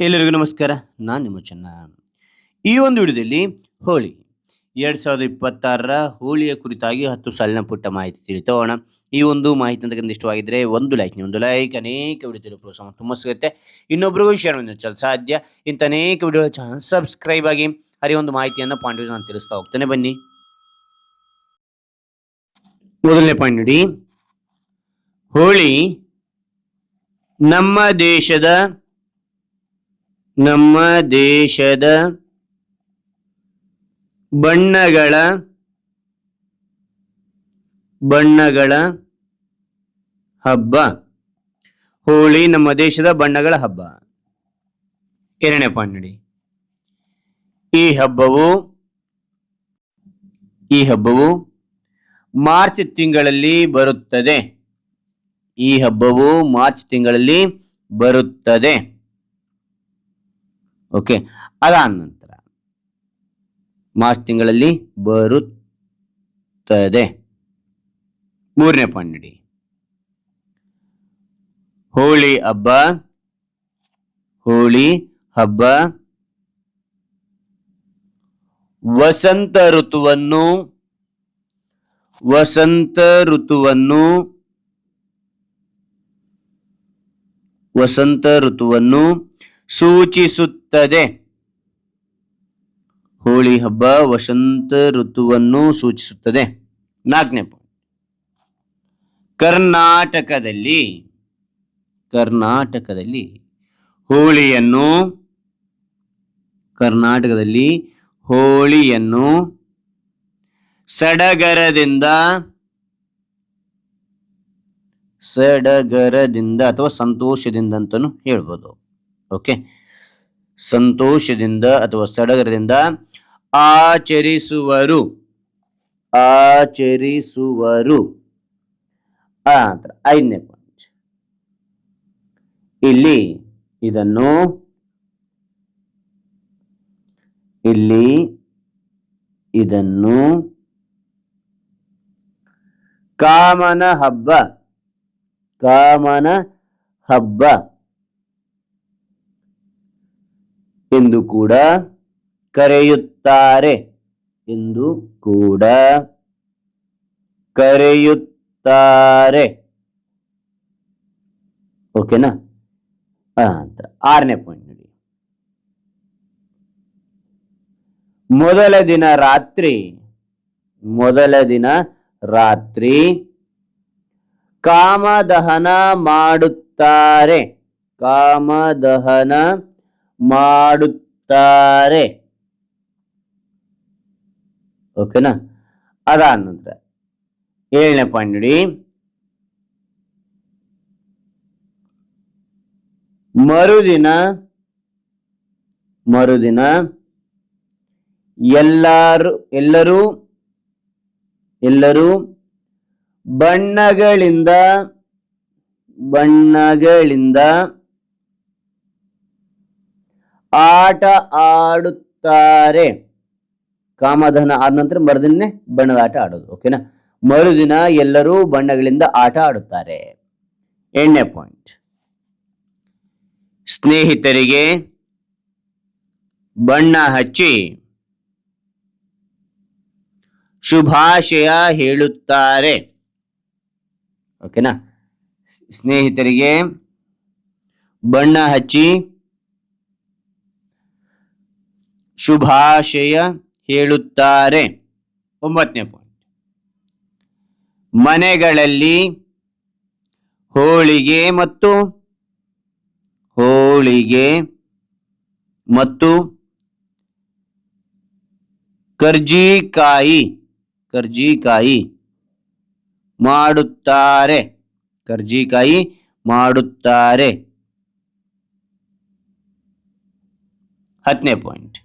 ಎಲ್ಲರಿಗೂ ನಮಸ್ಕಾರ. ನಾನು ನಿಮ್ಮ ಚೆನ್ನ. ಈ ಒಂದು ವಿಡಿಯೋದಲ್ಲಿ ಹೋಳಿ 2026ರ ಹೋಳಿಯ ಕುರಿತಾಗಿ 10 ಸಾಲಿನ ಪುಟ್ಟ ಮಾಹಿತಿ ತಿಳಿತೋಣ. ಈ ಒಂದು ಮಾಹಿತಿ ಅಂತಕ್ಕಂಥ ಇಷ್ಟವಾಗಿದ್ದರೆ ಒಂದು ಲೈಕ್ ಅನೇಕ ವಿಡಿಯೋ ಪ್ರೋತ್ಸಾಹ ತುಂಬ ಸಿಗುತ್ತೆ. ಇನ್ನೊಬ್ಬರಿಗೂ ಶೇರ್ ಮಾಡಲು ಸಾಧ್ಯ. ಇಂಥ ಅನೇಕ ವಿಡಿಯೋ ಚಾನಲ್ ಸಬ್ಸ್ಕ್ರೈಬ್ ಆಗಿ ಹರಿ ಒಂದು ಮಾಹಿತಿಯನ್ನು ಪಾಯಿಂಟ್ ನಾನು ತಿಳಿಸ್ತಾ ಹೋಗ್ತೇನೆ. ಬನ್ನಿ. ಮೊದಲನೇ ಪಾಯಿಂಟ್ ನೋಡಿ, ಹೋಳಿ ನಮ್ಮ ದೇಶದ ಬಣ್ಣಗಳ ಹಬ್ಬ. ಹೋಳಿ ನಮ್ಮ ದೇಶದ ಬಣ್ಣಗಳ ಹಬ್ಬ. ಎರಡನೇ ಪಾಯಿಂಟ್ ನೋಡಿ, ಈ ಹಬ್ಬವು ಮಾರ್ಚ್ ತಿಂಗಳಲ್ಲಿ ಬರುತ್ತದೆ. ಈ ಹಬ್ಬವು ಮಾರ್ಚ್ ತಿಂಗಳಲ್ಲಿ ಬರುತ್ತದೆ. ಓಕೆ, ಅದಾದ ನಂತರ ಮಾರ್ಚ್ ತಿಂಗಳಲ್ಲಿ ಬರುತ್ತದೆ. ಮೂರನೇ ಪಾಯಿಂಟ್ ನೋಡಿ, ಹೋಳಿ ಹಬ್ಬ ವಸಂತ ಋತುವನ್ನು ಸೂಚಿಸುತ್ತದೆ. ಹೋಳಿ ಹಬ್ಬ ವಸಂತ ಋತುವನ್ನು ಸೂಚಿಸುತ್ತದೆ. ನಾಲ್ಕನೇ ಪಾಯಿಂಟ್, ಕರ್ನಾಟಕದಲ್ಲಿ ಹೋಳಿಯನ್ನು ಸಡಗರದಿಂದ ಅಥವಾ ಸಂತೋಷದಿಂದ ಅಂತಾನು ಹೇಳ್ಬೋದು. ಓಕೆ, ಸಂತೋಷದಿಂದ ಅಥವಾ ಸಡಗರದಿಂದ ಆಚರಿಸುವರು. ಐದನೇ ಪಾಯಿಂಟ್, ಇಲ್ಲಿ ಇದನ್ನು ಕಾಮನ ಹಬ್ಬ ಎಂದು ಕೂಡ ಕರೆಯುತ್ತಾರೆ. ಓಕೆನಾ? ಆರನೇ ಪಾಯಿಂಟ್ ನೋಡಿ, ಮೊದಲ ದಿನ ರಾತ್ರಿ ಕಾಮದಹನ ಮಾಡುತ್ತಾರೆ. ಓಕೆನಾ? ಅದಾದ ನಂತರ ಏಳನೇ ಪಾಯಿಂಟ್ ನೋಡಿ, ಮರುದಿನ ಎಲ್ಲರೂ ಬಣ್ಣಗಳಿಂದ ಆಟ ಆಡುತ್ತಾರೆ. ಕಾಮದಹನ ಆದ ನಂತರ ಮರುದಿನ ಬಣ್ಣದ ಆಟ ಆಡೋದು. ಓಕೆನಾ? ಮರುದಿನ ಎಲ್ಲರೂ ಬಣ್ಣಗಳಿಂದ ಆಟ ಆಡುತ್ತಾರೆ. ಎಂಟನೇ ಪಾಯಿಂಟ್, ಸ್ನೇಹಿತರಿಗೆ ಬಣ್ಣ ಹಚ್ಚಿ ಶುಭಾಶಯ ಹೇಳುತ್ತಾರೆ. ಓಕೆನಾ? ಸ್ನೇಹಿತರಿಗೆ ಬಣ್ಣ ಹಚ್ಚಿ ಶುಭಾಶಯ ಹೇಳುತ್ತಾರೆ. ಒಂಬತ್ತನೇ ಪಾಯಿಂಟ್, ಮನೆಗಳಲ್ಲಿ ಹೋಳಿಗೆ ಮತ್ತು ಕರ್ಜಿಕಾಯಿ ಮಾಡುತ್ತಾರೆ. ಹತ್ತನೇ ಪಾಯಿಂಟ್,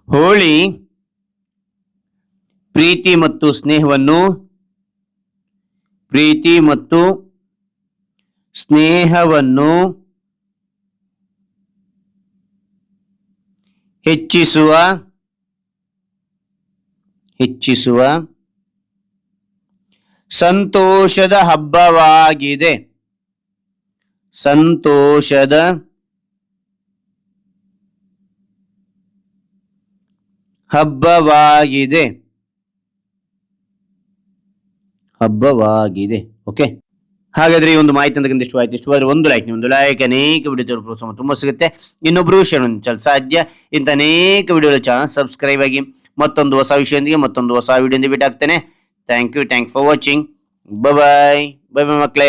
ಹೋಳಿ ಪ್ರೀತಿ ಮತ್ತು ಸ್ನೇಹವನ್ನು ಹೆಚ್ಚಿಸುವ ಸಂತೋಷದ ಹಬ್ಬವಾಗಿದೆ. ಸಂತೋಷದ ಹಬ್ಬವಾಗಿದೆ. ಹಬ್ಬವಾಗಿದೆ. ಓಕೆ, ಹಾಗಾದ್ರೆ ಈ ಒಂದು ಮಾಹಿತಿ ಅಂತ ಇಷ್ಟವಾದ್ರೆ ಒಂದು ಲೈಕ್ ಅನೇಕ ವಿಡಿಯೋ ಪ್ರೋತ್ಸಾಹ ತುಂಬಾ ಸಿಗುತ್ತೆ. ಇನ್ನೊಬ್ರು ಶೇರ್ ಸಾಧ್ಯ. ಇಂಥ ಅನೇಕ ವಿಡಿಯೋ ಚಾನಲ್ ಸಬ್ಸ್ಕ್ರೈಬ್ ಆಗಿ ಮತ್ತೊಂದು ಹೊಸ ವಿಷಯದೊಂದಿಗೆ ಮತ್ತೊಂದು ಹೊಸ ವಿಡಿಯೋ ಭೇಟಿ ಆಗ್ತೇನೆ. Thank you for watching. Bye bye ಮಕ್ಕಳೇ.